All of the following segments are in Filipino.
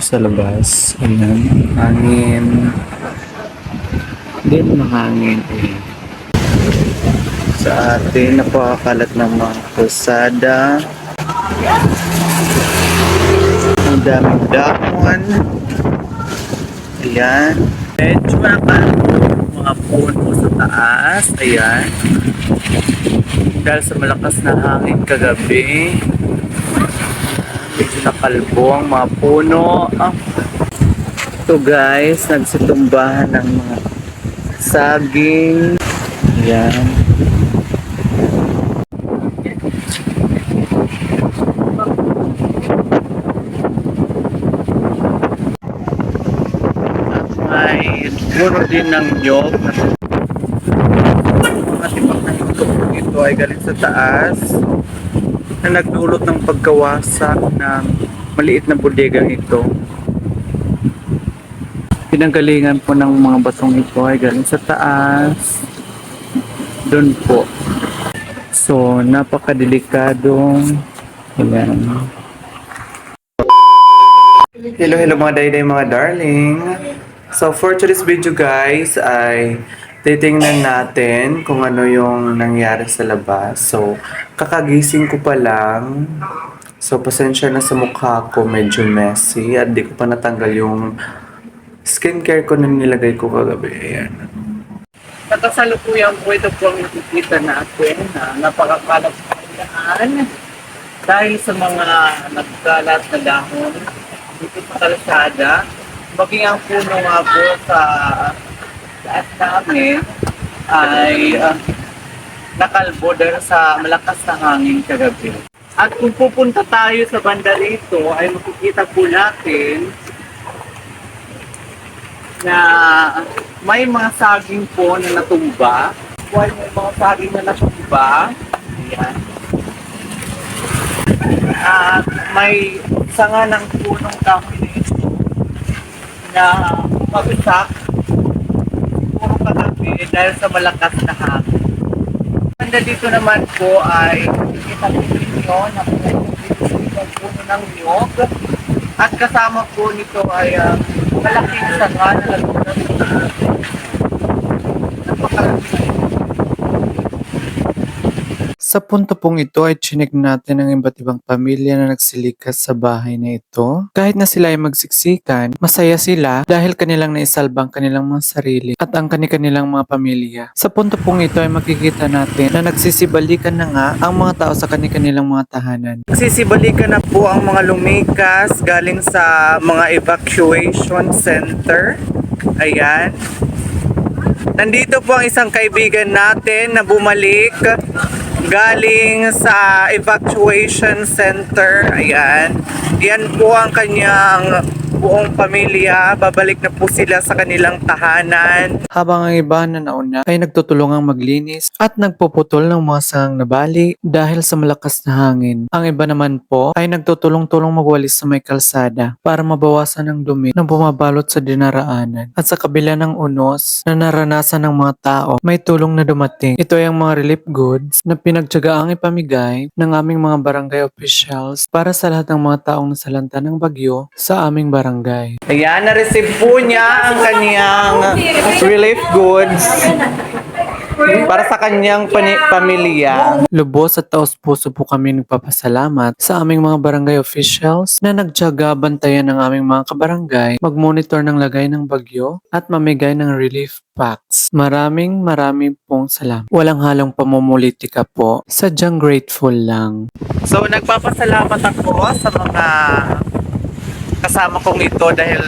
sa labas. Ayan, hangin. Din mahangin eh. Sa atin, napakakalat ng mga kalsada. Ang daming dahon. Ayan. Medyo nakakalong mga puno sa taas. Ayan. Dahil sa malakas na hangin kagabi. Medyo nakalbo ang mga puno. Ito guys, nagsitumbahan ng mga saging. Ayan. May puno din ng nyog. Mga tipak na ito ay galing sa taas na nagdulot ng pagkawasak ng maliit na bodegang ito. Pinanggalingan po ng mga batong ito ay galing sa taas. Doon po. So, napakadelikadong. Ayan. Hello mga dayday mga darling. So for today's video guys ay titingnan natin kung ano yung nangyari sa labas. So kakagising ko pa lang. So pasensya na sa mukha ko, medyo messy at di ko pa natanggal yung skincare ko na nilagay ko kagabi. Ayan. Nakasalukuyan po ito po ang nakikita natin na napakakalat na dahil sa mga nagkalat na dahon dito sa kalsada. Maging ang puno nga po sa taas namin ay nakalbo dahil sa malakas na hangin kagabi. At kung pupunta tayo sa banda rito ay makikita po natin na may mga saging po na natumba. May mga saging na natumba. Ayan. At may sanga ng punong kahoy na pagsak puro kagabi dahil sa malakas na hangin. Banda dito naman po ay kita po ninyo na puno ng niyog at kasama po nito ay malaking sanga na napakalaking. Sa punto pong ito ay chinek natin ang iba't ibang pamilya na nagsilikas sa bahay na ito. Kahit na sila ay magsiksikan, masaya sila dahil kanilang naisalbang kanilang mga sarili at ang kanilang mga pamilya. Sa punto pong ito ay makikita natin na nagsisibalikan na nga ang mga tao sa kanilang mga tahanan. Nagsisibalikan na po ang mga lumikas galing sa mga evacuation center. Ayan. Nandito po ang isang kaibigan natin na bumalik galing sa evacuation center. Ayan. Yan po ang kanyang buong pamilya. Babalik na po sila sa kanilang tahanan. Habang ang iba na nauna ay nagtutulungang maglinis at nagpuputol ng mga sangang nabali dahil sa malakas na hangin. Ang iba naman po ay nagtutulong-tulong magwalis sa may kalsada para mabawasan ang dumi na bumabalot sa dinaraanan. At sa kabila ng unos na naranasan ng mga tao, may tulong na dumating. Ito ay ang mga relief goods na pinagtiyagaang ipamigay ng aming mga barangay officials para sa lahat ng mga taong nasalanta ng bagyo sa aming barangay. Ayan, na-receive po niya ang kanyang relief goods para sa kanyang pamilya. Lubos at taos-puso po kami nagpapasalamat sa aming mga barangay officials na nagtiyaga bantayan ng aming mga kabarangay, mag-monitor ng lagay ng bagyo at mamigay ng relief packs. Maraming pong salamat. Walang halong pamumulitika po. Sadyang grateful lang. So nagpapasalamat ako sa mga kasama kong ito dahil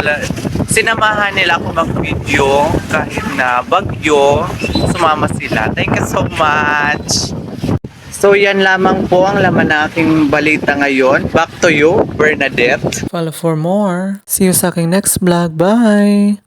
sinamahan nila ako mag-video kahit na bagyo, sumama sila. Thank you so much. So yan lamang po ang laman na aking balita ngayon. Back to you, Bernadette. Follow for more. See you sa aking next vlog. Bye!